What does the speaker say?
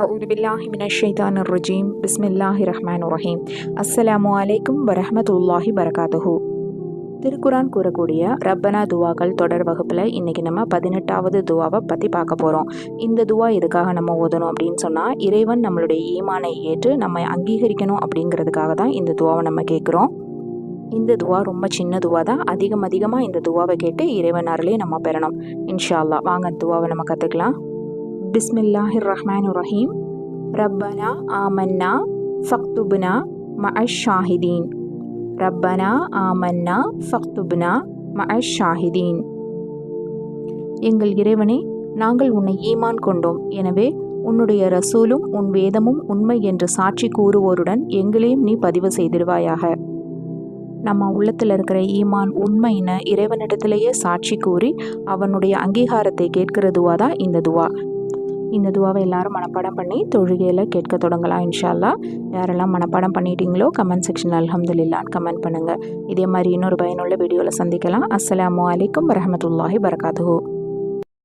أعوذ بالله من الشيطان الرجيم بسم الله الرحمن الرحيم அஸ்ஸலாமு அலைக்கும் வரஹ்மத்துல்லாஹி வரகாத்துஹு. திருக்குரான் கூறக்கூடிய ரப்பனா துவாக்கள் தொடர் வகுப்பில் இன்றைக்கி நம்ம 18வது துவாவை பற்றி பார்க்க போகிறோம். இந்த துவா எதுக்காக நம்ம ஓதணும் அப்படின்னு சொன்னால், இறைவன் நம்மளுடைய ஈமானை ஏற்று நம்ம அங்கீகரிக்கணும் அப்படிங்கிறதுக்காக தான் இந்த துவாவை நம்ம கேட்குறோம். இந்த துவா ரொம்ப சின்ன துவா தான். அதிகமாக இந்த துவாவை கேட்டு இறைவன் அருளே நம்ம பெறணும் இன்ஷா அல்லாஹ். வாங்க துவாவை நம்ம கற்றுக்கலாம். பிஸ்மில்லாஹிர் ரஹ்மானிர் ரஹீம். ரப்பனா ஆமன்னா ஃபக்துப்னா மஅஷ் ஷாஹிதீன். ரப்பனா ஆமன்னா ஃபக்துப்னா மஅஷ் ஷாஹிதீன். எங்கள் இறைவனே, நாங்கள் உன்னை ஈமான் கொண்டோம், எனவே உன்னுடைய ரசூலும் உன் வேதமும் உண்மை என்று சாட்சி கூறுவோருடன் எங்களையும் நீ பதிவு செய்திடுவாயாக. நம்ம உள்ளத்தில் இருக்கிற ஈமான் உண்மைன்னு இறைவனிடத்திலேயே சாட்சி கூறி அவனுடைய அங்கீகாரத்தை கேட்கிற துவா தான் இந்த துவா. இந்த துவாவை எல்லாரும் மனப்பாடம் பண்ணி தொழுகையில் கேட்க தொடங்கலாம் இன்ஷா அல்லாஹ். யாரெல்லாம் மனப்பாடம் பண்ணிட்டீங்களோ கமெண்ட் செக்ஷனில் அல்ஹம்துலில்லாஹ்னு கமெண்ட் பண்ணுங்கள். இதே மாதிரி இன்னொரு பயனுள்ள வீடியோவில் சந்திக்கலாம். அஸ்ஸலாமு அலைக்கும் வரஹ்மத்துல்லாஹி வரகாத்துஹு.